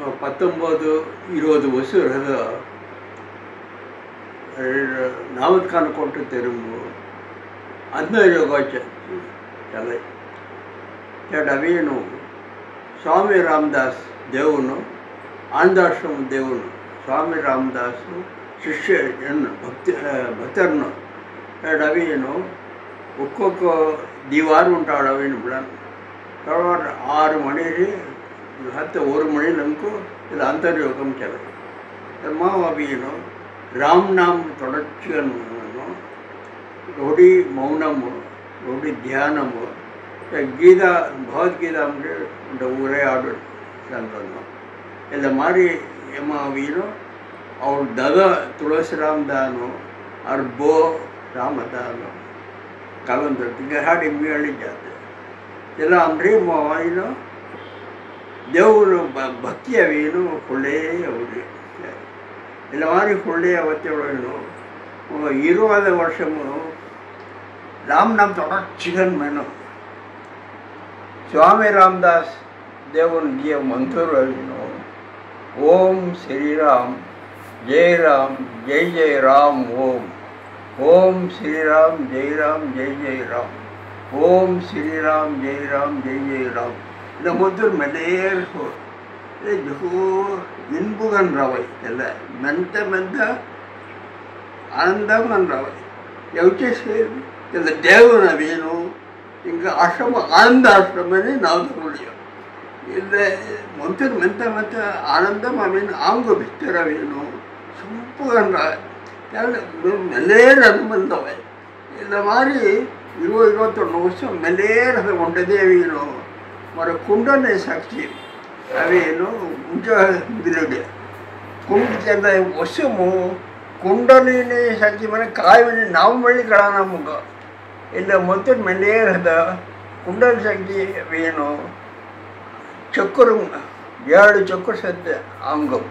19-20 ವರ್ಷ ಇರೋದ ನಾವತ್ ಖಾನ್ ಕೊಟ್ಟು ತೆರುಂಬು ಅದನ್ನ ಯೋಗಾಚ ಚಲೈ ಅವೇನು ಸ್ವಾಮಿ ರಾಮದಾಸ್ ದೇವನು ಆನಂದಾಶ್ರಮ ದೇವನು ಸ್ವಾಮಿ ರಾಮದಾಸು ಶಿಷ್ಯರನ್ನು ಭಕ್ತರನ್ನು ಅವೇನು ఒక్కొక్క దీవారు ఉంటాడు అవేను బిళ్ళను తర్వాత 6 மணிக்கு ಹತ್ತು 1 மணிலಂಕು ಇದು ಅಂತರ್ಯೋಗಂ ಚಲೈ ಅವೇನು ರಾಮ್ ನಾಮ್ தொடர்ச்சிಯನ್ನು ఒకటి మౌనము ఒకటి ధ్యానము గీతా భగవద్గీత అంటే ఊరే ఆడు దాంట్లో ఇలా మారి ఏమో వీరు ಅವ್ರ ದದ ತುಳಸಿರಾಮ್ ದಾನು ಅವ್ರ ಬೋ ರಾಮದಾನು ಕಲಂದು ಹಾಡಿ ಮೀಳಿ ಜಾತೆ ಎಲ್ಲ ಅಂದ್ರೆ ಏನು ದೇವರು ಭಕ್ತಿ ಅವೇನು ಕೊಳ್ಳೇ ಅವ್ರಿ ಇಲ್ಲ ಮಾರಿ ಕೊಳ್ಳೇ ಅವತ್ತೇಳೇನು 20 வருஷமு ராம் நாம் தொடர்ச்சிகன் மேனும் சுவாமி ராமதாஸ் தேவன் கிய மந்திரோ ஓம் ஸ்ரீராம் ஜெய் ராம் ஜெய் ஜெய் ராம் ஓம் ஓம் ஸ்ரீராம் ஜெய் ராம் ஜெய் ஜெய் ராம் ஓம் ஸ்ரீராம் ஜெய் ராம் ஜெய் ஜெய் ராம் இந்த முதல் மெல்லேர் இன்புகன் ரவை ಎಲ್ಲ ಮೆಂತ ಮೆಂತ ಆನಂದಂ ರவை ಯೋಚಿಸಿ ಇಲ್ಲ ದೇವರವೇನು ಹಿಂಗೆ ಆಶ್ರಮ ಆನಂದಾಶ್ರಮನೇ ನಾವು ತಗೊಳ್ಳಿಯೋ ಇಲ್ಲ ಮೊಂತ ಮೆಂತ ಮೆಂತ ಆನಂದಂ ಅವೇನು ಆಂಗು ಬಿತ್ತರವೇನು ಸೂಪರ್ ಮೆಲ್ಲೇರ ಅನುಬಂಧವೇ ಇಲ್ಲ ಮಾರಿ 20-21 ವರ್ಷ ಮೆಲ್ಲೇರದ ಉಂಟದೇ ಅವೇನು ಮರ ಕುಂಡನೆ ಸಾಕ್ಷಿ ಅವೇನು ಮುಂಚ ಬಿರುಡೆ ಕುಂಡ ವರ್ಷಮು ಕುಂಡಲಿನಿ ಸಾಕ್ಷಿ ಮನೆ ಕಾಯಿನ ನಾವು ಮಳ್ಳಿ ಕಳ ನಮಗೆ ಇಲ್ಲ ಮೊತ್ತ ಮೆಲ್ಲೇರದ ಕುಂಡಲಿ ಸಾಕ್ಷಿ ಅವೇನು ಚಕ್ಕರು 2 ಚಕ್ಕರು ಸದ್ಯ ಅಂಗಂ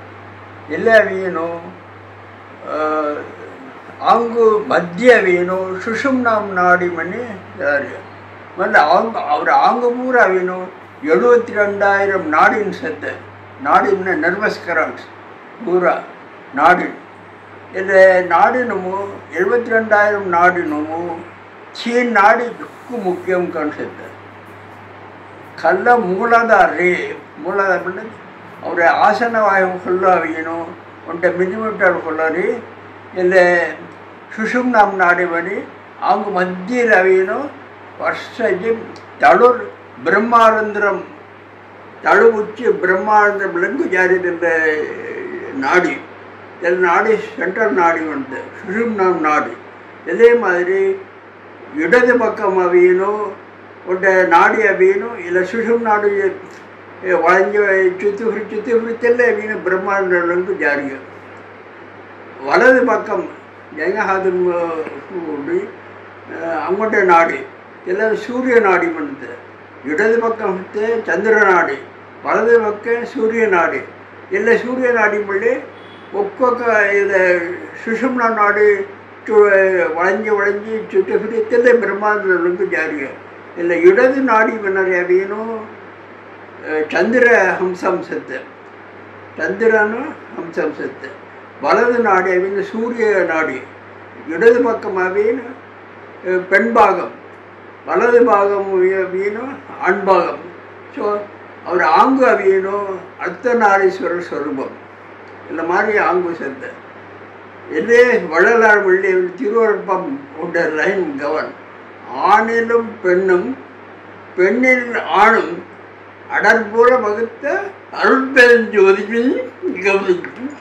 ಇಲ್ಲ ಅವೇನು ಅಂಗು ಮಧ್ಯ ಅವೇನು ಸುಷುಮ್ನಾಮ್ ನಾಡಿ ಮನೆ ಮತ್ತೆ ಅವರ ಆಂಗು ಪೂರ ಅವೇನು 72,000 ನಾಡಿನ ಸದ್ಯ ನಾಡಿನ ನರ್ವಸ್ ಕರೆಂಟ್ಸ್ ಪೂರ ನಾಡಿನ இல்லை நாடினமு 72,000 நாடினமு சீன் நாடி ದುಕ್ಕು ಮುಖ್ಯಂ ಕಾಣಿಸುತ್ತೆ ಕಲ್ಲ ಮೂಲಾಧಾರಿ ಮೂಲಾಧಾರ ಅವರ ಆಸನವಾಯು ಕೊಲ್ಲವೇನು 1 ಮಿಲಿಮೀಟರ್ ಕೊಲ್ಲರಿ இல்லை ಸುಷುಮ್ನಾಮ್ ನಾಡಿ ಬನಿ அவங்க மத்தியில் அவையனோ ವರ್ಷಕ್ಕೆ ತಳುರ್ ಬ್ರಹ್ಮಾನಂದರಂ ತಳು ಉಚ್ಚಿ ಬ್ರಹ್ಮಾನಂದರಂಗೂ ಜಾರಿದ நாடி ಎಲ್ಲ ನಾಡಿ ಸೆಂಟ್ರಲ್ ನಾಡಿ ಉಂಟು ಸುಷುಮ್ನಾಮ್ ನಾಡಿ இதே மாதிரி இடது பக்கம் அவையனோ ஒன்றை நாடி அவையனோ இல்லை சுஷும் நாடு வளைஞ்சு சுத்தி பிடித்தல்ல அவையனோ பிரம்மாண்டங்களுக்கு ஜாரியம் வலது பக்கம் ஜெயகாதம் உண்டு அங்கோட்டை நாடி எல்லாம் சூரிய நாடி பண்ணுது இடது பக்கம் சந்திர நாடி வலது பக்கம் சூரிய நாடி ಎಲ್ಲ ಸೂರ್ಯ ನಾಡಿ ಬಳಿ ಒಕ್ಕೊಕ್ಕ ಇದು ಸುಷುಮ್ನ ನಾಡಿ ಒಳಂಜಿ ಚುಟ್ಟು ಹಿಡಿಯುತ್ತಲ್ಲೇ ಬ್ರಹ್ಮಾಂಡದೊಳಗೆ ಜಾರಿಗೆ ಇಲ್ಲ ಇಡದು ನಾಡಿ ಬನ್ನರೆ ಅವೇನು ಚಂದ್ರ ಹಂಸಂಸತ್ತೆ ಚಂದ್ರನು ಹಂಸಂಸತ್ತೆ வலது நாடி அவைன்னு சூரிய நாடி இடது பக்கம் அவைன்னு பெண் பாகம் வலது பாகம் அவையனு ஆண் பாகம் ஸோ அவர் ஆங்கு அவையனோ அர்த்தநாரீஸ்வரர் சொரூபம் இந்த மாதிரி ஆங்கு செத்த இதே வள்ளலார் வள்ளி திருவருப்பம் உண்ட லைன் கவன் ஆணிலும் பெண்ணும் பெண்ணில் ஆணும் அடற்புற வகுத்த அருட்பெருஞ்சோதியை கவனிக்கும்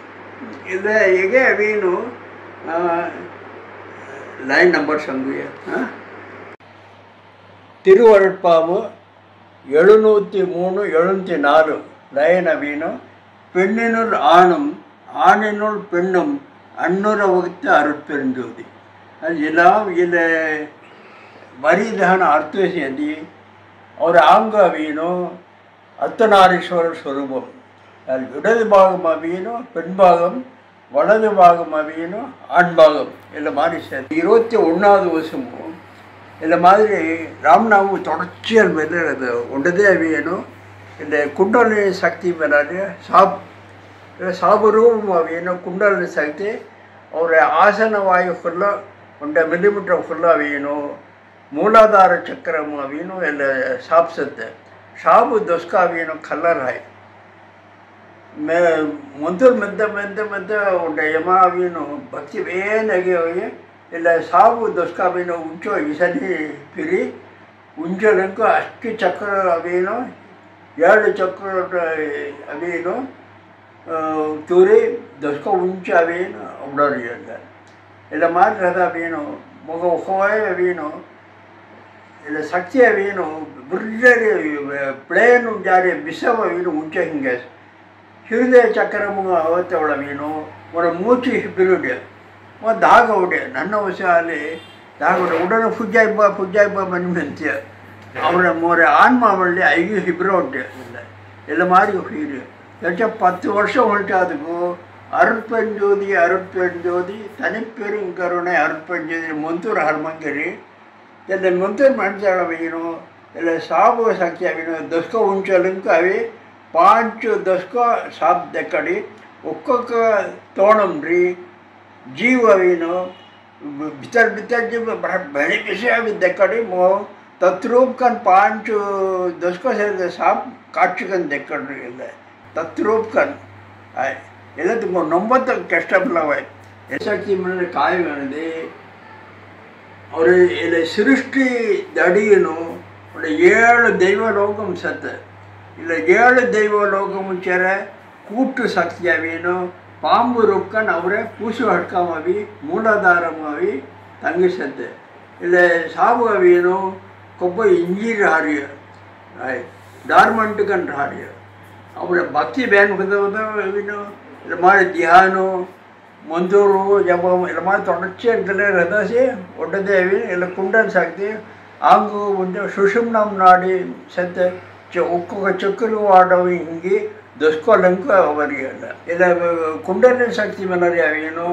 இதை எங்கே அவையனோ லைன் நம்பர் சங்குய திருவருட்பாவு 703 704 லைன் அவையனோ பெண்ணினுள் ஆணும் ஆணினுள் பெண்ணும் அன்னுற வகுத்த அருட்பெருஞ்சோதி அதெல்லாம் இதில் வரிதான அர்த்தம் சேர்ந்து அவர் ஆங்கு அவையனோ அர்த்தநாரீஸ்வரர் ஸ்வரூபம் அது இடது பாகம் அவையனோ பெண் பாகம் வலது பாகம் அவையனோ ஆண் பாகம் இல்லை மாதிரி சேர்ந்து 21வது வருஷமும் இல்லை மாதிரி ராம்நாமம் தொடர்ச்சியாக வெளியிறது ஒன்றதே அவையனோ એટલે કુંડળની શક્તિ બનાવી સાબરૂપ ಅವೇನು ಕುಂಡಲಿನಿ ಶಕ್ತಿ ಅವರ ಆಸನ ವಾಯು ಫುಲ್ಲ 1 ಮಿಲಿಮೀಟರ್ ಫುಲ್ಲ ಅವೇನು ಮೂಲಾಧಾರ ಚಕ್ರ ಅವೇನು ಎಲ್ಲ ಸಾಪಿಸುತ್ತೆ ಸಾಬು ದೊಸ್ಕ ಅವೇನು ಕಲ್ಲರ್ ಹಾಯ್ ಮುಂತೂರು ಮೆದ್ದ ಉಂಟ ಯಮ ಅವೇನು ಭಕ್ತಿ ವೇನಾಗಿ ಹೋಗಿ ಇಲ್ಲ ಸಾಬು ದೊಸ್ಕ ಅವೇನು ಉಂಚೋ ಇಸನಿ ಪಿರಿ ಉಂಚಲಂಕ ಅಷ್ಟು ಚಕ್ರ ಅವೇನು 7 ಚಕ್ರ ಅವೇನು ತೂರಿ ದೊಸ್ಕ ಉಂಚ ಅವೇನು ಅವಡೋರಿ ಅಂತ ಎಲ್ಲ ಮಾತ್ರದ ಅವೇನು ಮಗ ಹೋಯ್ ಅವೇನು ಇಲ್ಲ ಶಕ್ತಿ ಅವೇನು ಬುರ್ಜರಿ ಪ್ಲೇನು ಜಾರಿ ಬಿಸವ ಅವೇನು ಉಂಚ ಹಿಂಗೆ ಹೃದಯ ಚಕ್ರ ಅವತ್ತವಳವೇನು ಒಂದು ಮೂಚಿ ಬಿರುಡೆ ಒಂದು ದಾಗ ಉಡೆ ನನ್ನ ವಶಾಲಿ ದಾಗ ಉಡೆ ಉಡನ ಪುಜ್ಜಾಯ್ಬ ಮನ್ಮೆಂತ್ಯ ಅವರ ಮೋರೆ ಆನ್ಮ ಅವಳಿ 5 ಹಿಬ್ರ ಉಂಟೆ ಎಲ್ಲ ಮಾರಿ ಹೀರಿ ಯಾಕೆ 10 ವರ್ಷ ಹೊರಟಾದಗೂ ಅರುಟ್ಪಂಜೋದಿ ತನಿಪ್ಪೆರು ಕರುಣೆ ಅರುಟ್ಪಂಜೋದಿ ಮುಂತೂರು ಹರ್ಮಂಗರಿ ಎಲ್ಲ ಮುಂತೂರು ಮಾಡ್ತಾಳವೇನು ಎಲ್ಲ ಸಾಬು ಶಕ್ತಿ ಅವೇನು ದಸ್ಕ ಉಂಚಲಂಕ ಅವೆ 5 ದಸ್ಕ ಸಾಬ್ ದೆಕ್ಕಡಿ ಒಕ್ಕೊಕ್ಕ ತೋಣಮ್ರಿ ಜೀವ ಅವೇನು ಬಿತ್ತರ್ ಜೀವ ಬೆಳೆ ಬಿಸಿ ಅವಿ ದೆಕ್ಕಡಿ ಮೋ तत्रूप कन 5 दशकों से साफ काटकन देखकर ಎಲ್ಲ तत्रूप कन ಆಯ್ ಎಲ್ಲ ತುಂಬ 90 ಕಷ್ಟಪಡಲಾವಾಯ್ ಎಸಕ್ತಿ ಮನೆ ಕಾಯಗಣದೆ ಅವರು ಎಲ್ಲ ಸೃಷ್ಟಿ ದಡಿಯನು ಒಂದು 7 ದೈವ ಲೋಕಂ ಸತ್ತ ಇಲ್ಲ 7 ದೈವ ಲೋಕಂ ಚರ ಕೂಟು ಶಕ್ತಿ ಅವೇನು ಪಾಂಬು ರೂಪಕನ್ ಅವರೇ ಪೂಸು ಹಡ್ಕಮವಿ ಮೂಲಾಧಾರಮವಿ ತಂಗಿಸತ್ತೆ ಇಲ್ಲ ಸಾಬು ಅವೇನು ಕೊಬ್ಬ ಇಂಜೀರ್ ಹಾರಿಯ ಆಯ್ ಡಾರ್ಮೆಂಟ್ ಕಂಡು ಹಾರಿಯ ಅವರ ಭಕ್ತಿ ಬ್ಯಾನ್ ಏನು ಇಲ್ಲ ಮಾಡಿ ಧ್ಯಾನ ಮಂದೂರು ಜಪ ಎಲ್ಲ ಮಾಡಿ ತೊಡಚಿ ಅಂತಲೇ ರದಸಿ ಒಡ್ಡದೇವಿ ಎಲ್ಲ ಕುಂಡನ್ ಸಾಕ್ತಿ ಆಂಗು ಮುಂದೆ ಸುಷುಮ್ನಂ ನಾಡಿ ಸತ್ಯ ಒಕ್ಕೊಕ್ಕ ಚಕ್ಕರು ಆಡವು ಹಿಂಗೆ ದಸ್ಕೊಲಂಕ ಅವರಿಗೆ ಎಲ್ಲ ಇಲ್ಲ ಕುಂಡಲಿನಿ ಶಕ್ತಿ ಮನರಿ ಅವೇನು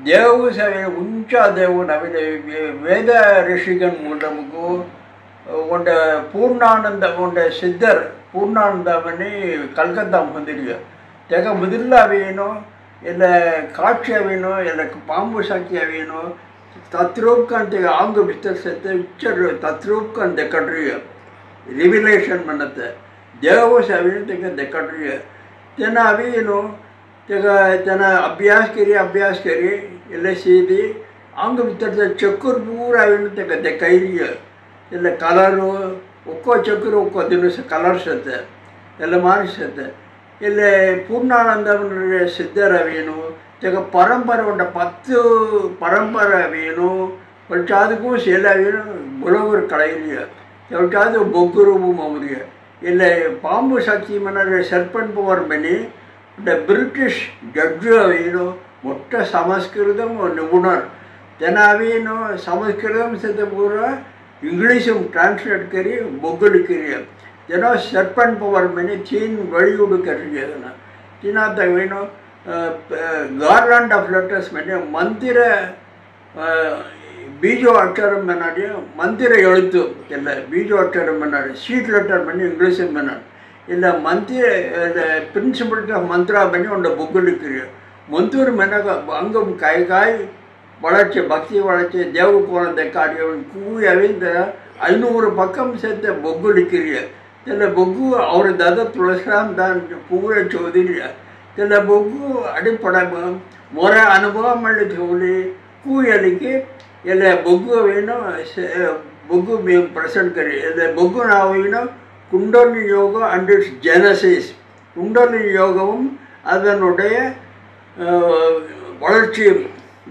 ದೇವು ಸವೆ ಉಂಚ ದೇವು ನವಿಲೆ ವೇದ ಋಷಿಗನ್ ನಮಗೂ ಒಂದು ಪೂರ್ಣಾನಂದ ಒಂದು ಸಿದ್ಧರ್ ಪೂರ್ಣಾನಂದವನಿ ಕಲ್ಕತ್ತಾ ಹೊಂದಿರಿಯ ತೆಗ ಮೊದಲ ಅವೇನು ಎಲ್ಲ ಕಾಕ್ಷಿ ಅವೇನು ಎಲ್ಲ ಪಾಂಬು ಶಕ್ತಿ ಅವೇನು ತತ್ರೂಪ್ಕಂತ ಆಂಗ ವಿಸ್ತರಿಸುತ್ತೆ ವಿಚ್ಚರು ತತ್ರೂಪ್ಕಂತ ದೆಕ್ಕಡ್ರಿಯ ರಿವಿಲೇಷನ್ ಮನ್ನತ್ತೆ ದೇವು ಸವೇನು ತೆಗ ದೆಕ್ಕಡ್ರಿಯ ತೆನ ಅವೇನು तेना अभ्यास करी ಎಲ್ಲ सीधी अंग भीतर चक्कर पूरा आवेನು देखैरिय ಎಲ್ಲ कलरू ಒಕ್ಕೋ ಚಕ್ರ ಒಕ್ಕೋ ದಿವಸ ಕಲರ್ಸ್ ಅತ್ತೆ ಎಲ್ಲ ಮಾರಿಸತ್ತೆ ಇಲ್ಲ ಪೂರ್ಣಾನಂದ ಸಿದ್ಧರವೇನು ತೆಗ ಪರಂಪರೆ ಉಂಟ 10 ಪರಂಪರೆ ಅವೇನು ಒಟ್ಟಾದಕ್ಕೂ ಸೇಲ ಅವೇನು ಬುಳವರು ಕಳೆಯಿರಿಯ ಒಟ್ಟಾದ ಬೊಗ್ಗರು ಮೌರಿಯ ಇಲ್ಲ ಪಾಂಬು ಶಕ್ತಿ ಮನ ಸರ್ಪಂಟ್ ಪವರ್ ಮನಿ ಬ್ರಿಟಿಷ್ ಜಡ್ಜು ಅವೇನು ಮೊಟ್ಟ ಸಂಸ್ಕೃತಂ ನಿಪುಣರ್ ಜನ ಅವೇನು ಸಂಸ್ಕೃತಂ ಸತ ಪೂರ ಇಂಗ್ಲೀಷು ಟ್ರಾನ್ಸ್ಲೇಟ್ ಕರಿ ಬೊಗ್ಗಡು ಕರಿಯ ಜನ ಸರ್ಪಂಟ್ ಪವರ್ ಮನೆ ಚೀನ್ ಬಳಿಯುಡು ಕರಿಯ ಅದನ್ನು ಚೀನಾದವೇನು ಗಾರ್ಲ್ಯಾಂಡ್ ಆಫ್ ಲೆಟರ್ಸ್ ಮನೆ ಮಂದಿರ ಬೀಜೋ ಅಕ್ಷರ ಮನಾಡಿ ಮಂದಿರ ಎಳುತ್ತು ಎಲ್ಲ ಬೀಜೋ ಅಕ್ಷರ ಮನಾಡಿ ಸ್ವೀಟ್ ಲೆಟರ್ ಮನೆ ಇಂಗ್ಲೀಷ್ ಮನಾಡಿ ಇಲ್ಲ ಮಂತ್ರಿ ಪ್ರಿನ್ಸಿಪಲ್ ಮಂತ್ರ ಬನ್ನಿ ಒಂದು ಬೊಗ್ಗಲಿಕ್ಕಿರಿ ಮಂತೂರು ಮನೆಗ ಅಂಗಂ ಕಾಯಿ வளர்ச்சி பக்தி வளர்ச்சி தேவ போன காரியம் கூவி அவிந்த 500 பக்கம் சேர்த்த பொக்குடிக்கிறிய தெல்ல பொக்கு அவர் தத துளசிராம் தான் பூர ಚೌಧರಿಯ தெல்ல பொக்கு ಅಡಿಪಡ ಮೊರ ಅನುಭವ ಮಾಡಿ ಚೌಲಿ ಕೂಯಲಿಕ್ಕೆ ಎಲ್ಲ ಬೊಗ್ಗುವೇನು ಬೊಗ್ಗು మేము ಪ್ರೆಸೆಂಟ್ ಕರಿ ಎಲ್ಲ ಬೊಗ್ಗು ನಾವು ಏನು ಕುಂಡಲಿನಿ ಯೋಗ ಅಂಡ್ ಇಟ್ಸ್ ಜೆನಸಿಸ್ ಕುಂಡಲಿನಿ ಯೋಗവും அதனுடைய வளர்ச்சியும்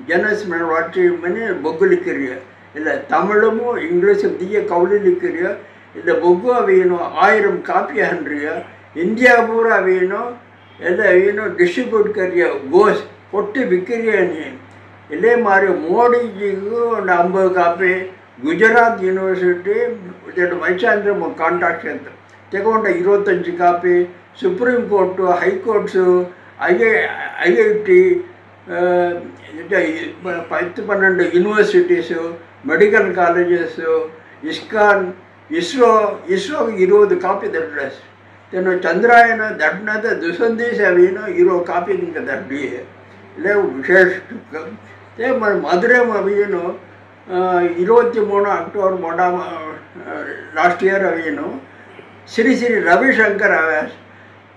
ஜெனஸ் வளர்ச்சி மணி பொக்குலிக்கிறிய இல்லை தமிழும் இங்கிலீஷும் தீய கவுலிலிக்கிறிய இல்லை பொக்கு அவையணும் 1000 காப்பி ಹನ್ರಿಯ ಇಂಡಿಯಾ ಪೂರ ಅವೇನು ಎಲ್ಲ ಏನು ಡಿಸ್ಟ್ರಿಬ್ಯೂಟ್ ಕರಿಯ ಗೋಸ್ ಕೊಟ್ಟು ಬಿಕ್ಕಿರಿಯ ನೀ ಇಲ್ಲೇ ಮಾರಿ ಮೋಡಿಜಿಗೂ ಒಂದು 50 ಕಾಪಿ ಗುಜರಾತ್ ಯೂನಿವರ್ಸಿಟಿ ವೈಚಾಂದ್ರ ಕಾಂಟ್ರಾಕ್ಟ್ ಅಂತ ತಗೊಂಡ 25 copy supreme court high courts IIT 10-12 universities medical colleges ISKCON ಇಸ್ರೋಗೆ 20 ಕಾಪಿ ದೊಡ್ಡ તેનો ચંદ્રાયન દઢનાથ દુસંદેશ આવીનો હીરો કાપી દીધો દઢી એટલે વિશેષ તે મધુરેમાં આવીનો 23 ಅಕ್ಟೋಬರ್ ಮೊಡಾಮ ಲಾಸ್ಟ್ ಇಯರ್ ಅವೇನು ಶ್ರೀ ಶ್ರೀ ರವಿಶಂಕರ್ ಅವ್ಯಾಸ್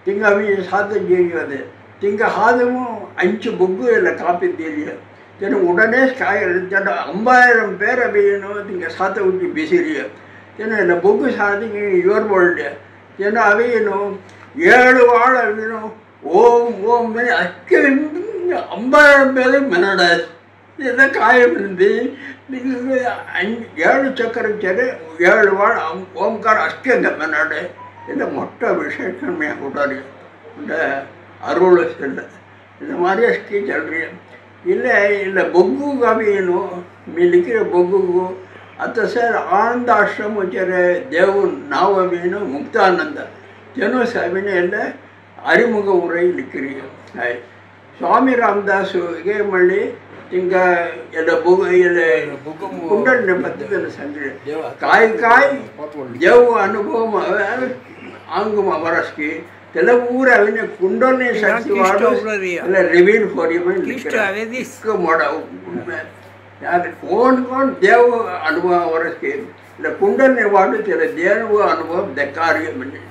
ತಿಂಗ ಅವಿ ಸಾಧು ಜೀವಿದೆ ತಿಂಗ ಹಾದಮು ಅಂಚು ಬುಗ್ಗು ಎಲ್ಲ ಕಾಪಿದ್ದೀರಿ ತೆನು ಉಡನೆ ಜನ 5000 பேர் ಅವೇನು ತಿಂಗ ಸಾತ ಉಜ್ಜಿ ಬಿಸಿರಿಯ ತೆನು ಎಲ್ಲ ಬುಗ್ಗು ಸಾಧಿಗೆ ಇವರು ಬೋಲ್ಡೆ ತೆನು ಅವೇನು 7 ವಾಳ ಅವೇನು ಓಂ ಓಂ ಮೇಲೆ ಅಕ್ಕೆ 5000 பேர் ಮೆನಡಾಸ್ இதெல்லாம் காயம் இருந்து நீங்கள் 7 சக்கரம் சரி 7 வாழ் ஓம்கார அஷ்டங்க மன்னாடு இல்லை மொட்டை விசேஷமே கூடாது இந்த அருள் செல்ல இந்த மாதிரி அஷ்டி சொல்கிறேன் இல்லை இல்லை ಬೊಗ್ಗು ಅವೇನು ಮಿಲಿಕಿರ ಬೊಗ್ಗುಗೂ ಅತ್ತ ಸರ್ ಆನಂದ ಆಶ್ರಮ ವಚ್ಚಾರೆ ದೇವು ನಾವು ಅವೇನು ಮುಕ್ತಾನಂದ ಜನ ಸಾವಿನ ಎಲ್ಲ ಅರಿಮುಗ ಉರೈ ಲಿಕ್ಕಿರಿ ಸ್ವಾಮಿ ರಾಮದಾಸುಗೆ ಮಳ್ಳಿ ತಿಂಗ ಎಲ್ಲ ಎಲ್ಲ ಕುಂಡಲಿನ ಪದ್ಧತಿಯನ್ನು ಸಂಗ್ರಹ ಕಾಯಿ ಕಾಯಿ ದೇವು ಅನುಭವ ಆಂಗುಮ ವರಸ್ಕಿ ತೆಲೂರ ಅವಿನ ಕುಂಡಲಿನ ಶಕ್ತಿ ವಾಡು ಎಲ್ಲ ರಿವೀಲ್ ಫಾರ್ ಮಾಡ ಕೋನ್ ಕೋನ್ ದೇವು ಅನುಭವ ವರಸ್ಕಿ ಇಲ್ಲ ಕುಂಡಲಿನ ವಾಡು ತೆಲ ದೇವ ಅನುಭವ ದಕ್ಕಾರಿಗೆ ಬನ್ನಿ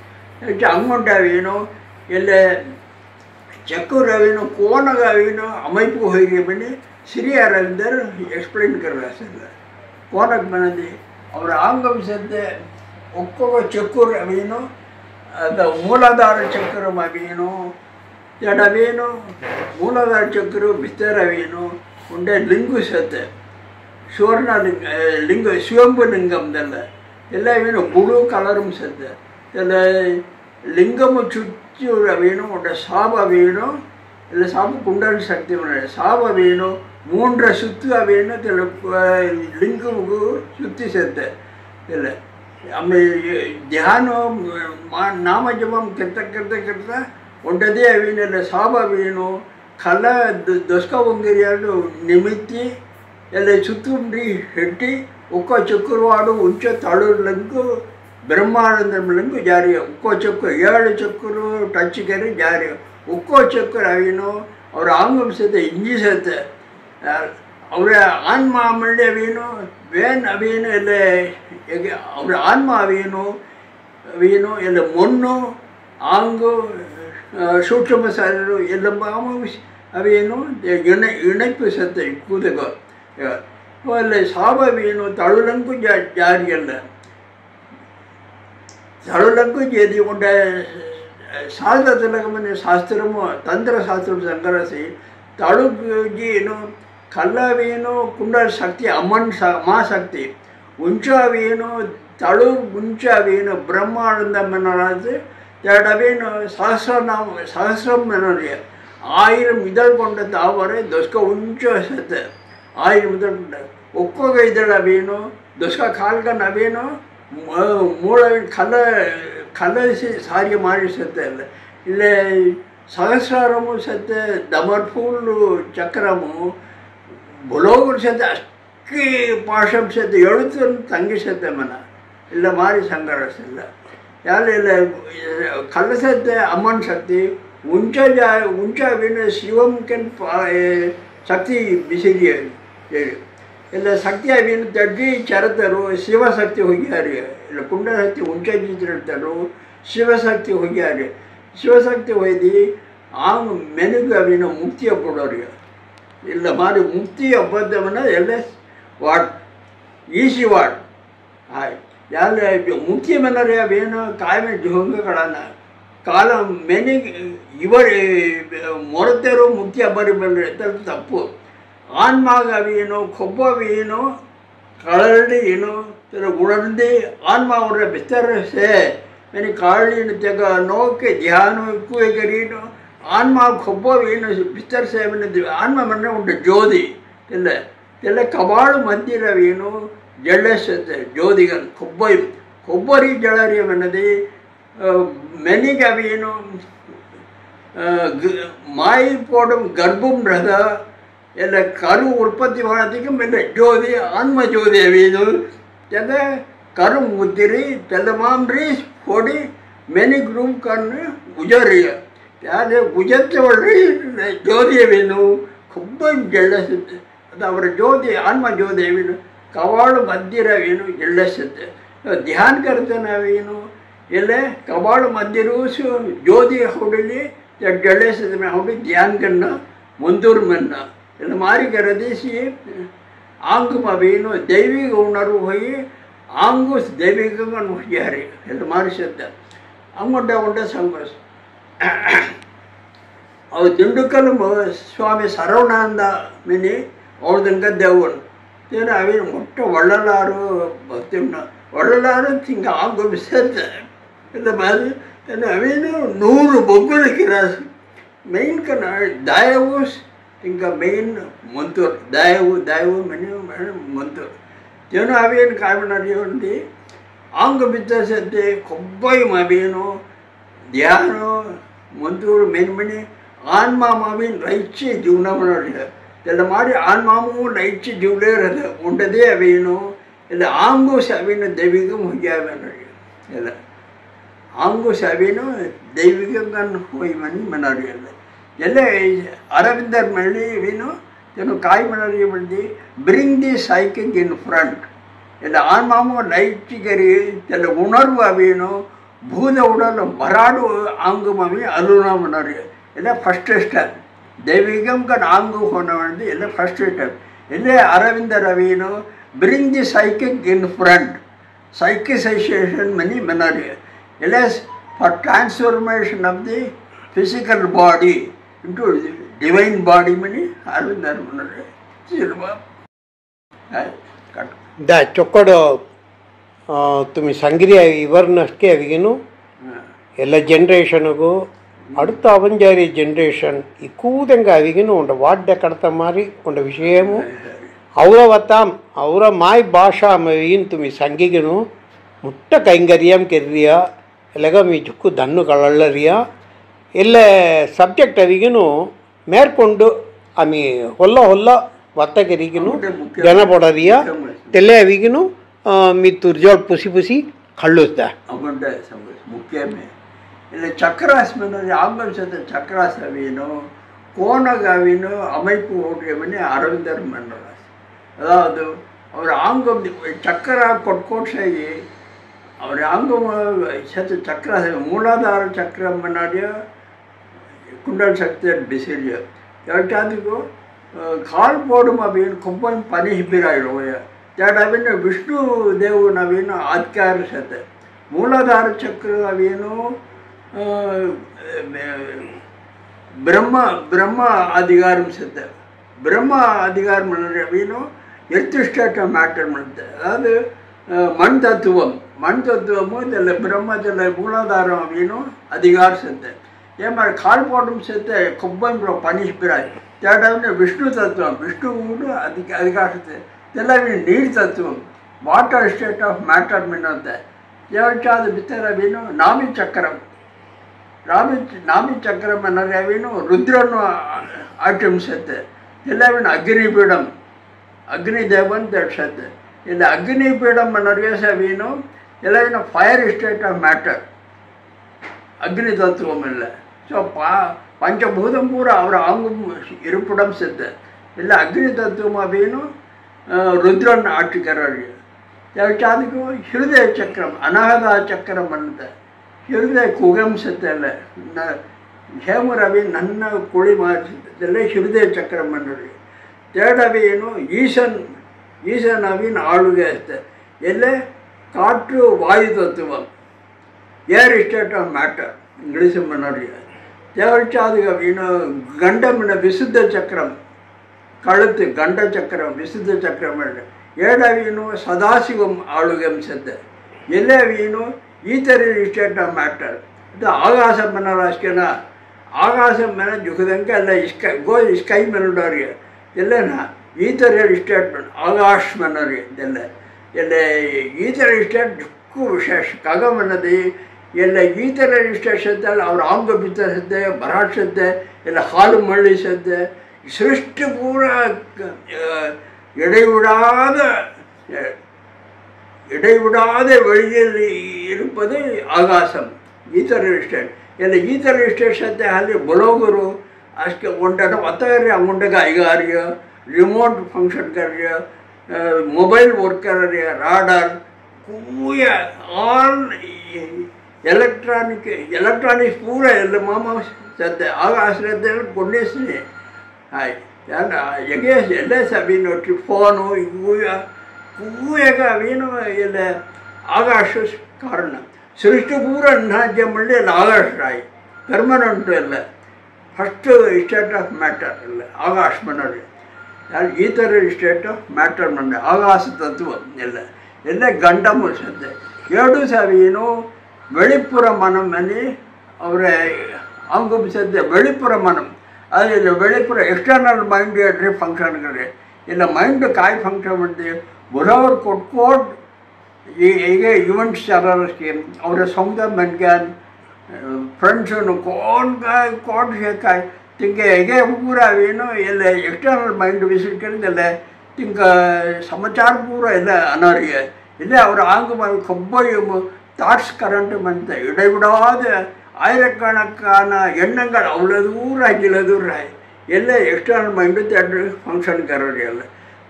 ಅಂಗುಂಟಾವೇನೋ ಎಲ್ಲ ಚಕ್ಕುರವೇನೋ ಕೋನಗಾವೇನೋ அமைப்பு ಹೋಗಿ ಬನ್ನಿ श्री अरविंदर एक्सप्लेन कर रहा है कोनक बनदी और आंगम सद्य ಒಕ್ಕೊಗ ಚಕ್ಕುರ ಅವೇನು ಅದು ಮೂಲಾಧಾರ ಚಕ್ರ ಅವೇನು ಎಡವೇನು ಮೂಲಾಧಾರ ಚಕ್ರ ಬಿಸ್ತರವೇನು ಉಂಡೆ ಲಿಂಗು ಸತ್ತೆ ಸುವರ್ಣ ಲಿಂಗ ಶಿವಂಬು ಲಿಂಗಂದಲ್ಲ ಎಲ್ಲ ಅವೇನು ಬುಡು ಕಲரும் ಸತ್ತೆ ಎಲ್ಲ ಲಿಂಗಮು ಚುಚ್ಚು ಅವೇನು ಉಂಡೆ ಸಾಬ ಅವೇನು இல்லை சாப்பு குண்டல் சக்தி சாப வேணும் 3 சுத்து வேணும் லிங்குக்கு சுற்றி சேர்த்த இல்லை நம்ம தியானம் நாம ஜபம் கெட்ட ஒன்றதே அவேನು இல்லை சாப வேணும் கலை ದೊಸ್ಕ ಒಂಗಿರಿಯಾಡು ನಿಮಿತ್ತಿ ಎಲ್ಲ ಸುತ್ತುಂಡಿ ಹೆಟ್ಟಿ ಒಕ್ಕೋ ಚಕ್ಕುರುವಾಡು ಉಂಚ ತಳುಲಂಕು ಬ್ರಹ್ಮಾನಂದಮಲಂಕು ಜಾರಿಯ ಒಕ್ಕೋ ಚಕ್ಕು 7 ಚಕ್ಕರು ಟಚ್ ಕರಿ ಜಾರಿಯ ಒಕ್ಕೋ ಚಕ್ರ ಅವೇನು ಅವ್ರ ಆಂಗಂ ಸತೆ ಇಂಜಿ ಸತೆ ಅವರ ಆನ್ಮ ಮಳ್ಳಿ ಅವೇನು ವೇನ್ ಅವೇನು ಎಲ್ಲ ಅವರ ಆನ್ಮ ಅವೇನು ಎಲ್ಲ ಮೊನ್ನು ಆಂಗು ಸೂಕ್ಷ್ಮ ಸಾರರು ಎಲ್ಲ ಅವೇನು ಇಣೈಪು ಸತ್ತೆ ಕೂದಗೋ ಅಲ್ಲ ಸಾಬವೇನು ತಳುಲಂಕು ಜಾರಿಯಲ್ಲ ತಳುಲಂಕು ಜೇದಿ ಉಂಡ ಸಾಧನಗಮನ ಶಾಸ್ತ್ರಮು ತಂತ್ರಶಾಸ್ತ್ರ ಸಂಗ್ರಹಿಸಿ ತಳುಗೇನು ಕಲ್ಲವೇನು ಕುಂಡಲ ಶಕ್ತಿ ಅಮ್ಮನ್ ಮಹಾಶಕ್ತಿ ಉಂಚವೇನು ತಳು ಉಂಚವೇನು ಬ್ರಹ್ಮಾನಂದ ಮನರಾಜ್ ಎರಡವೇನು ಸಹಸ್ರಂ ಮನೋರಿಯ 1000 ಇದಳು ಕೊಂಡ ತಾವರೆ ದೊಸ್ಕ ಉಂಚ ಸತ್ತೆ 1000 ಇದಳು ಕೊಂಡ ಒಕ್ಕೊಗ ಇದಳವೇನು ದೊಸ್ಕ ಕಾಲ್ಗನ್ ಅವೇನು ಮೂಳ ಕಲಸಿ ಸಾರಿಗೆ ಮಾಡಿ ಸತ್ತೆ ಅಲ್ಲ ಇಲ್ಲೇ ಸಹಸ್ರಾರಮು ಸತ್ತೆ ದಮರ್ಫೂಲು ಚಕ್ರಮು ಬುಲೋಗುರು ಸತ್ತೆ ಅಕ್ಕಿ ಪಾಶಂ ಸತ್ತೆ ಎಳುತ್ತು ತಂಗಿ ಸತ್ತೆ ಮನ ಇಲ್ಲ ಮಾರಿ ಸಂಗರಸಿಲ್ಲ ಯಾರು ಇಲ್ಲ ಕಲ್ಲ ಸತ್ತೆ ಅಮ್ಮನ ಶಕ್ತಿ ಉಂಚಾವಿನ ಶಿವಂಕನ್ ಶಕ್ತಿ ಬಿಸಿರಿ ಇಲ್ಲ ಶಕ್ತಿ ಅವೇನು ತಗ್ಗಿ ಚರತರು ಶಿವಶಕ್ತಿ ಹೋಗ್ಯಾರ ಇಲ್ಲ ಕುಂಡ ಶಕ್ತಿ ಉಂಚಾಜಿದ್ರು ಶಿವಶಕ್ತಿ ಹೋಗ್ಯಾರ ಶಿವಶಕ್ತಿ ಒಯ್ದು ಆಂಗ ಮೆನುಗು ಅವೇನು ಮುಕ್ತಿಯ ಕೊಡೋರಿಗೆ ಇಲ್ಲ ಮಾರಿ ಮುಕ್ತಿ ಹಬ್ಬದವನ್ನ ಎಲ್ಲ ವಾಡ್ ಈಸಿ ವಾಡ್ ಆಯ್ ಯಾರು ಮುಕ್ತಿ ಮನರೇ ಅವೇನು ಕಾಯಮ ಜೋಂಗಗಳನ್ನ ಕಾಲ ಮೆನಿಗೆ ಇವರೇ ಮೊರತೆರು ಮುಕ್ತಿ ಹಬ್ಬರಿ ಬಲ್ರಿ ತಪ್ಪು ಆನ್ಮಾಗ ಅವೇನು ಕೊಬ್ಬವೇನು ಕಳಲಿ ಏನು ಉಣರ್ದೆ ಆನ್ಮ ಅವರ ಬಿಸ್ತರಿಸೆ मैंने कालिन जगह नो के ध्यान कुए करीनो आन्मा ಕೊಬ್ಬವೇನು ಬಿಸ್ತರ ಸೇವನೆ ಆನ್ಮ ಮನೆ ಉಂಟು ಜ್ಯೋತಿ ಎಲ್ಲ ಕಬಾಳು ಮಂದಿರವೇನು ಜಳ್ಳಸತ್ತೆ ಜ್ಯೋತಿಗನ್ ಕೊಬ್ಬರಿ ಜಳರಿಯವನ್ನದೆ ಮೆನಿಗೆ ಅವೇನು ಮಾಯಿ ಪೋಡಂ ಗರ್ಭಂ ರಥ ಎಲ್ಲ ಕರು ಉತ್ಪತ್ತಿ ಮಾಡೋದಕ್ಕೆ ಮೇಲೆ ಜ್ಯೋತಿ ಆನ್ಮ ಜ್ಯೋತಿ ಅವೇನು ಎಲ್ಲ ಕರು ಮುದ್ದಿರಿ ತೆಲ್ಲ ಮಾಮ್ರಿ ಕೊಡಿ many group can ujariya. Yade ujatse valli jodi vinu kubban jealous. Our jodi anma jodi vinu kavalu madhira vinu jealous. Dhyan kartana vinu ile kavalu madhiru su jodi hodili jealous me hodi dhyan karna mundur manna. ile mari karadi si angma vinu devi unaru hoyi angus devi gan hujari. ile mari shadda amonda onda sangas. Our Dindukkal Swami Saravananda Mini, all the Devon. Then I will Mutta Vadalaru, Batimna, Vadalaru, think Angum said the mother, then I will Nur Bogurikiras, main canal, Diavus, think a main Muntur, Diavu, many Muntur. Then I will Kavanadi, Angabita said the Kobai Mabino, Diano, Muntur, many. Anma Mavin Raichi Junamana. The Mari Anmamu Raichi Juler, Unda de Avino, the Angus Avino, Devigum Hujavan. Angus Avino, Devigam Huimani Manarial. Yellow Arabinder Mali Vino, Kai Manari, bring the psychic in front. The Anmamu Raichi Gari, the Unaru Avino, Buddha Udal, Barado Angumami, Aluna Manaria. This is first step. Devigam can angu honavandi. This is first step. This is Aravinda Ravino bring the psychic in front. Psychicization many manner. This is for transformation of the physical body into divine body many Aravinda Ravino. Da chokodo tumi sangriya ivarnaske avigenu ella generation go. அடுத்த அவஞ்சாரி generation இக்கூதங்க அவிகின்னு உண்ட வாட்ட கடத்த மாதிரி உண்ட விஷயமு அவரவத்தாம் அவர மாய் பாஷா மவியின் துமி சங்கிகನು ಮುಟ್ಟ ಕೈಂಗರ್ಯಂ ಕೆರ್ರಿಯಾ ಎಲಗ ಮಿ ಜುಕ್ಕು ದನ್ನು ಕಳಳ್ಳರಿಯಾ ಎಲ್ಲ ಸಬ್ಜೆಕ್ಟ್ ಅವಿಗಿನು ಮೇರ್ಕೊಂಡು ಅಮಿ ಹೊಲ್ಲ ಹೊಲ್ಲ ವತ್ತಗೆರಿಗಿನು ಜನ ಪೊಡರಿಯಾ ತೆಲ್ಲೆ ಅವಿಗಿನು ಮಿ ತುರ್ಜೋಳ್ ಪುಸಿ ಪುಸಿ ಕಳ್ಳುಸ್ದ ಮುಖ್ಯಮೇ இல்லை சக்கராஸ் ஆம்பல் சேர்த்த சக்கராஸ் அவியனும் கோணக அவியனும் அமைப்பு ஓட்டியவனே அரவிந்தர் மன்னராஸ். அதாவது அவர் ஆங்கம் சக்கரா கொட்கோட்சாயி அவர் ஆங்கம் சேர்த்த சக்கராஸ் மூலாதார சக்கரம் முன்னாடியோ குண்டல் சக்தி பிசிறியோ யாருக்காதுக்கோ கால் போடும் அப்படின்னு கும்பன் பனி ஹிப்பிராயிடுவோய தேட் அவின்னு விஷ்ணு தேவன் அவின்னு ஆத்கார சேர்த்த மூலாதார சக்கரம் அவியனும் ಬ್ರಹ್ಮ ಅಧಿಕಾರಂ ಸಿದ್ಧ ಬ್ರಹ್ಮ ಅಧಿಕಾரம் அப்படின்னா எர்த் ஸ்டேட் மேட்டர் பண்ணுது. அதாவது மண் தத்துவமும் இதில் பிரம்மத்தில் மூலாதாரம் அப்படின்னும் அதிகாரம் சித்த ஏன் மாதிரி கால் போட்டும் சேர்த்து கொப்பன் பனிஷ்பிராய் தேடாவது விஷ்ணு தத்துவம் விஷ்ணு அதிகாரத்தை இதெல்லாம் நீர் தத்துவம் வாட்டர் ஸ்டேட் ஆஃப் மேட்டர் மின்னத்தை ஏவச்சாது பித்தர் அப்படின்னு நாமி சக்கரம் ನಾಮಿ ಚಕ್ರಂ ಅನ್ನೋದೇನು ರುದ್ರನು ಆಚರಿಸುತ್ತೆ ಎಲ್ಲವೇನು ಅಗ್ನಿಪೀಡಂ ಅಗ್ನಿದೇವನ್ ತರಿಸುತ್ತೆ ಇಲ್ಲಿ ಅಗ್ನಿಪೀಡಂ ಅನ್ನೋರಿಗೆ ಸವೇನು ಎಲ್ಲವೇನು ಫೈರ್ ಸ್ಟೇಟ್ ಆಫ್ ಮ್ಯಾಟರ್ ಅಗ್ನಿ ತತ್ವಂ ಇಲ್ಲ. ಸೊ பஞ்சபூதம் பூரா அவர் ஆங்கும் இருப்பிடம் சித்த இல்லை அக்னி தத்துவம் அப்படின்னு ருத்ரன் ஆட்சிக்கிறார். அதுக்கு ஹிருதய சக்கரம் அநாகதா சக்கரம் பண்ணது ஹிருதய குகம் சித்தல ಹೇಮರವಿ ನನ್ನ ಕುಳಿ ಮಾಡಿಸಿದ್ದೆಲ್ಲ ಹೃದಯ ಚಕ್ರ ಮನ್ನಡಿ ತೇಡವೇನು ஈசன் அவின் ஆளுகை எல்லா காற்று வாயு தத்துவம் ஏர் ஸ்டேட் ஆஃப் மேட்டர் இங்கிலீஷ் மன்னடி தேவச்சாது அப்படின்னா கண்டமின விசுத்த சக்கரம் கழுத்து கண்ட சக்கரம் விசுத்த சக்கரம் ஏடவீனு சதாசிவம் ஆளுகம் செத்த ಎಲ್ಲವೀನು ಈ ಥರ ಸ್ಟೇಟ್ ಆಫ್ ಮ್ಯಾಟರ್ ಇದು ಆಕಾಶ ಮನರಾಷ್ಟ್ರನ ಆಕಾಶ ಮನ ಜುಗದಂಗೆ ಅಲ್ಲ ಸ್ಕೈ ಮನೋಡವ್ರಿಗೆ ಎಲ್ಲನ ಈ ಥರ ಸ್ಟೇಟ್ಮೆಂಟ್ ಆಕಾಶ ಮನೋರಿಗೆ ಎಲ್ಲ ಎಲ್ಲ ಈ ಥರ ಸ್ಟೇಟ್ ಜುಕ್ಕು ವಿಶೇಷ ಕಗಮನದಿ ಎಲ್ಲ ಈ ಥರ ಸ್ಟೇಟ್ ಸದ್ದ ಅವ್ರ ಆಂಗ ಬಿತ್ತರಿಸಿದ್ದೆ ಭರಾಟ್ಸದ್ದೆ ಎಲ್ಲ ಹಾಲು ಮಳ್ಳಿಸದ್ದೆ ಸೃಷ್ಟಿ ಪೂರ இடைவிடாத வெளியில் இருப்பது ஆகாசம். गीता स्टेट એટલે ગીતા સ્ટેશન તે હાલે બ્લોગરો આજકે ઓંડા અત્યારે અમુંડ가 આઈગારિયા રિમોટ ફંક્શન કર્યા મોબાઈલ વર્ક કર્યા રાડાર કુયા ऑल इलेक्ट्रॉनिक्स पूरा એટલે મામા સતે આಗ ಆಶ್ರಯತೆ ಕೊಂಡೇಸ್ನೆ ಹಾಯ್ ಯಾನ ಯಗೆ ಎಲ್ಲ ಸಬಿನೋ ಫೋನ್ ಕೂಯಗ ವೀನು ಎಲ್ಲ ಆಕಾಶ ಕಾರಣ ಸೃಷ್ಟಿ ಪೂರ ನಾಜ್ಯ ಮಳ್ಳಿ ಆಕಾಶ ರಾಯ್ ಪರ್ಮನೆಂಟ್ ಎಲ್ಲ ಫಸ್ಟ್ ಸ್ಟೇಟ್ ಆಫ್ ಮ್ಯಾಟರ್ ಇಲ್ಲ ಆಕಾಶ ಮನರಿ ಈ ಥರ ಸ್ಟೇಟ್ ಆಫ್ ಮ್ಯಾಟರ್ ಮಂಡೆ ಆಕಾಶ ತತ್ವ ಎಲ್ಲ ಎಲ್ಲ ಗಂಡ ಮುಗಿಸುತ್ತೆ ಎರಡು ಸವಿನು வெளிப்புற மனம் అని ಅವರೇ ಅಂಗುಬಿಸತ್ತೆ வெளிப்புற மனம் அதில் வெளிப்புற ಎಕ್ಸ್ಟರ್ನಲ್ ಮೈಂಡ್ ಎಡ್ರಿ ಫಂಕ್ಷನ್ಗಳು ಇಲ್ಲ ಮೈಂಡ್ ಕಾಯಿ ಫಂಕ್ಷನ್ ಮಾಡ್ತೀವಿ ಬರೋರು ಕೊಟ್ಕೋಟ್ ಈಗ ಇವೆಂಟ್ಸ್ ಚಾಲೋಕ್ಕೆ ಅವರ ಸ್ವಂತ ಮನ್ಗಾನ್ ಫ್ರೆಂಡ್ಸನ್ನು ಕೋಟ್ ಕಾಯಿ ತಿಂಗೆ ಹೇಗೆ ಪೂರ ಏನು ಎಲ್ಲ ಎಕ್ಸ್ಟರ್ನಲ್ ಮೈಂಡ್ ವಿಸಿಟ್ ಕರಿದಲ್ಲ ತಿಂಗ ಸಮಾಚಾರ ಪೂರ ಎಲ್ಲ ಅನಾರ್ಯ ಇಲ್ಲ ಅವರ ಆಂಗ ಕೊಬ್ಬ தாட்ஸ் கரண்ட்டு மந்த இடைவிடாத ஆயிரக்கணக்கான எண்ணங்கள் அவ்வளோ தூரம் அவ்வளோ தூரம் ಎಲ್ಲ ಎಕ್ಸ್ಟರ್ನಲ್ ಮೈಂಡು ತೆರಡು ಫಂಕ್ಷನ್ ಕರೋರಿ ಎಲ್ಲ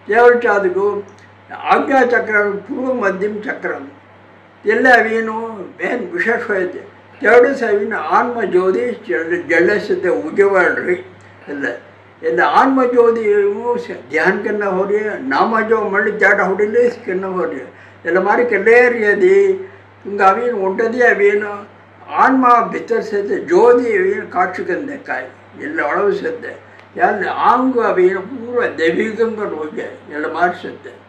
ದೇವರಿಗೆ ಅದಕ್ಕೂ ಆಜ್ಞಾ ಚಕ್ರ ಪೂರ್ವ ಮಧ್ಯಮ ಚಕ್ರ ಎಲ್ಲ ಅವೇನು ಏನು ವಿಶೇಷವಾಯ್ತು ತೆರಡು ಸವಿನ ಆನ್ಮ ಜ್ಯೋತಿ ಜಲಸತೆ ಉಜವಾಡ್ರಿ ಎಲ್ಲ ಎಲ್ಲ ಆನ್ಮ ಜ್ಯೋತಿ ಧ್ಯಾನ ಕನ್ನ ಹೋರಿ ನಾಮ ಜೋ ಮಳ್ಳಿ ಜಾಟ ಹೊಡಿಲೇ ಕನ್ನ ಹೋರಿ ಎಲ್ಲ ಮಾರಿ ಕೆಲ್ಲೇರಿಯದಿ ಹಿಂಗೆ ಅವೇನು ಉಂಟದಿ ಅವೇನು ಆನ್ಮ ಬಿತ್ತರಿಸತ್ತೆ ಜ್ಯೋತಿ ಅವೇನು ಕಾಕ್ಷಕಂದೆ ಕಾಯಿ ಎಲ್ಲ ಒಳಗಿಸುತ್ತೆ ಎಲ್ಲ ಆಂಗು ಅವೇನು ಪೂರ್ವ ದೈವಿಕಂಗೆ ಹೋಗಿ ಎಲ್ಲ ಮಾಡಿಸುತ್ತೆ